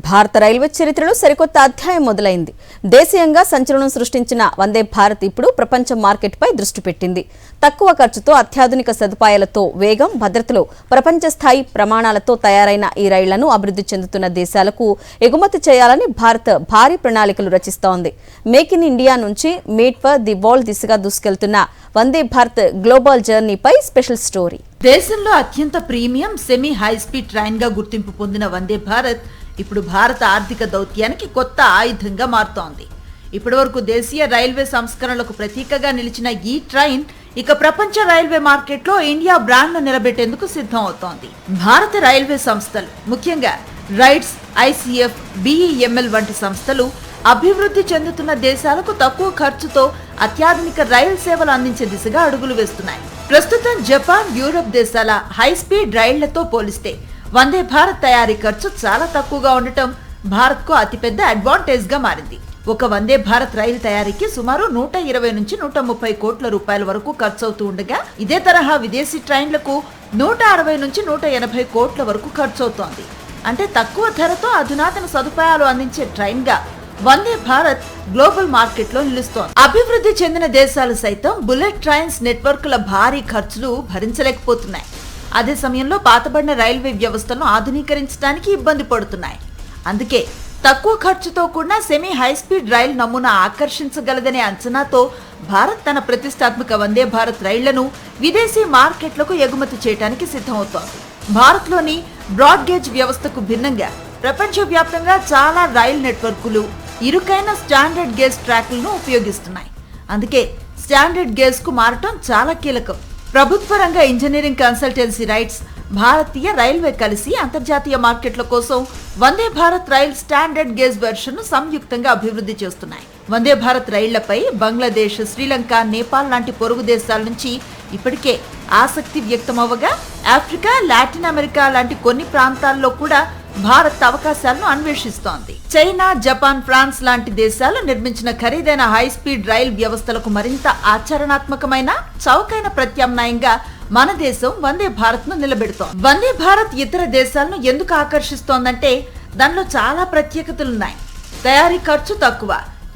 భారత రైల్వే చరిత్రలో సరికొత్త అధ్యాయం మొదలైంది. దేశీయంగా సంచలనం సృష్టించిన వందే భారత్ ఇప్పుడు ప్రపంచ మార్కెట్పై దృష్టి పెట్టింది. తక్కువ ఖర్చుతో అత్యాధునిక సదుపాయాలతో వేగం, భద్రతలో ప్రపంచ స్థాయి ప్రమాణాలతో తయారైన ఈ రైళ్లను అభివృద్ధి చెందుతున్న దేశాలకు ఎగుమతి చేయాలని భారత్ భారీ ప్రణాళికలు రచిస్తోంది. మేక్ ఇన్ ఇండియా నుంచి మేడ్ ఫర్ ది వరల్డ్ దిశగా దూసుకెళ్తున్న Vande Bharat global జర్నీపై special story. దేశంలో అత్యంత premium semi high speed train గా గుర్తింపు పొందిన వందే భారత్ ఇప్పుడు భారత ఆర్థిక దౌత్యానికి కొత్త ఆయుధంగా మారుతోంది. ఇప్పటివరకు దేశీయ రైల్వే సంస్కరణలకు ప్రతీకగా నిలిచిన ఈ ట్రైన్ ఇక ప్రపంచ రైల్వే మార్కెట్లో ఇండియా బ్రాండ్ను నిలబెట్టేందుకు సిద్ధం అవుతోంది. భారత రైల్వే సంస్థలు, ముఖ్యంగా రైట్స్, ఐసీఎఫ్, బిఈఎంఎల్ వంటి సంస్థలు అభివృద్ధి చెందుతున్న దేశాలకు తక్కువ ఖర్చుతో అత్యాధునిక రైలు సేవలు అందించే దిశగా అడుగులు వేస్తున్నాయి. ప్రస్తుతం జపాన్, యూరప్ దేశాల హై స్పీడ్ రైళ్లతో పోలిస్తే వందే భారత్ తయారీ ఖర్చు చాలా తక్కువగా ఉండటం భారత్ కు అతిపెద్ద అడ్వాంటేజ్ గా మారింది. ఒక వందే భారత్ రైలు తయారీకి సుమారు 120 నుంచి 130 కోట్ల రూపాయల వరకు ఖర్చు అవుతూ ఉండగా, ఇదే తరహా విదేశీ ట్రైన్లకు 160 నుంచి 180 కోట్ల వరకు ఖర్చు అవుతోంది. అంటే తక్కువ ధరతో అధునాతన సదుపాయాలు అందించే ట్రైన్ గా వందే భారత్ గ్లోబల్ మార్కెట్ లో నిలుస్తోంది. అభివృద్ధి చెందిన దేశాలు సైతం బుల్లెట్ ట్రైన్స్ నెట్వర్క్ల భారీ ఖర్చులు భరించలేకపోతున్నాయి. అదే సమయంలో పాతబడిన రైల్వే వ్యవస్థను ఆధునీకరించడానికి ఇబ్బంది పడుతున్నాయి. అందుకే తక్కువ ఖర్చుతో కూడిన సెమీ హై స్పీడ్ రైలు నమూనా ఆకర్షించగలదనే అంచనాతో భారత్ తన ప్రతిష్టాత్మక వందే భారత్ రైళ్లను విదేశీ మార్కెట్లకు ఎగుమతి చేయడానికి సిద్ధమవుతోంది. భారత్లోని బ్రాడ్ గేజ్ వ్యవస్థకు భిన్నంగా ప్రపంచవ్యాప్తంగా చాలా రైలు నెట్వర్కులు ఇరుకైన స్టాండర్డ్ గేజ్ ట్రాక్లను ఉపయోగిస్తున్నాయి. అందుకే స్టాండర్డ్ గేజ్ కు మారటం చాలా కీలకం. ప్రభుత్వ రంగ ఇంజనీరింగ్ కన్సల్టెన్సీ రైట్స్, భారతీయ రైల్వే కలిసి అంతర్జాతీయ మార్కెట్ల కోసం Vande Bharat rail standard gauge version ను సంయుక్తంగా అభివృద్ధి చేస్తున్నాయి. వందే భారత్ రైళ్లపై బంగ్లాదేశ్, శ్రీలంక, నేపాల్ లాంటి పొరుగు దేశాల నుంచి ఇప్పటికే ఆసక్తి వ్యక్తమవగా, ఆఫ్రికా, లాటిన్ అమెరికా లాంటి కొన్ని ప్రాంతాల్లో కూడా భారత్ అవకాశాలను అన్వేషిస్తోంది. చైనా, జపాన్, ఫ్రాన్స్ లాంటి దేశాలు నిర్మించిన ఖరీదైన హై స్పీడ్ రైల్ వ్యవస్థలకు మరింత ఆచరణాత్మకమైన, చౌకైన ప్రత్యామ్నాయంగా మన దేశం వందే భారత్ ను నిలబెడుతోంది. వందే భారత్ ఇతర దేశాలను ఎందుకు ఆకర్షిస్తోందంటే దానిలో చాలా ప్రత్యేకతలున్నాయి. తయారీ ఖర్చు తక్కువ,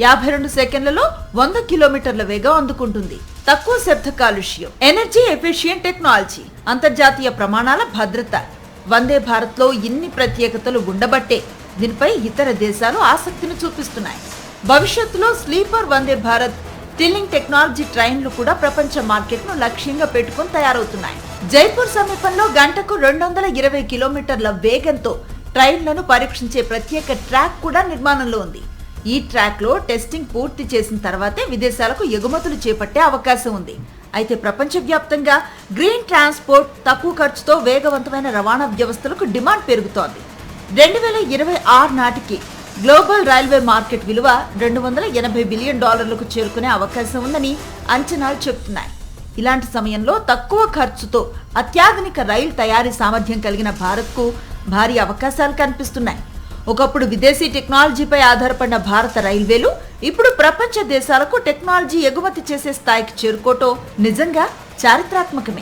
52 సెకండ్లలో 100 కిలోమీటర్ల వేగం అందుకుంటుంది. తక్కువ శబ్ద కాలుష్యం, ఎనర్జీ ఎఫిషియెంట్ టెక్నాలజీ, అంతర్జాతీయ ప్రమాణాల భద్రత. వందే భారత్ లో ఇన్ని ప్రత్యేకతలు ఉండబట్టే దీనిపై ఇతర దేశాలు ఆసక్తిని చూపిస్తున్నాయి. భవిష్యత్తులో sleeper Vande Bharat, tilling technology ట్రైన్లు కూడా ప్రపంచ మార్కెట్ ను లక్ష్యంగా పెట్టుకుని తయారవుతున్నాయి. జైపూర్ సమీపంలో గంటకు 220 కిలోమీటర్ల వేగంతో ట్రైన్లను పరీక్షించే ప్రత్యేక ట్రాక్ కూడా నిర్మాణంలో ఉంది. ఈ ట్రాక్ లో టెస్టింగ్ పూర్తి చేసిన తర్వాతే విదేశాలకు ఎగుమతులు చేపట్టే అవకాశం ఉంది. అయితే ప్రపంచవ్యాప్తంగా గ్రీన్ ట్రాన్స్పోర్ట్, తక్కువ ఖర్చుతో వేగవంతమైన రవాణా వ్యవస్థలకు డిమాండ్ పెరుగుతోంది. 2026 నాటికి గ్లోబల్ రైల్వే మార్కెట్ విలువ $280 బిలియన్ చేరుకునే అవకాశం ఉందని అంచనాలు చెబుతున్నాయి. ఇలాంటి సమయంలో తక్కువ ఖర్చుతో అత్యాధునిక రైలు తయారీ సామర్థ్యం కలిగిన భారత్కు భారీ అవకాశాలు కనిపిస్తున్నాయి. ఒకప్పుడు విదేశీ టెక్నాలజీపై ఆధారపడిన భారత రైల్వేలు ఇప్పుడు ప్రపంచ దేశాలకు టెక్నాలజీ ఎగుమతి చేసే స్థాయికి చేరుకోవటం నిజంగా చారిత్రాత్మకమే.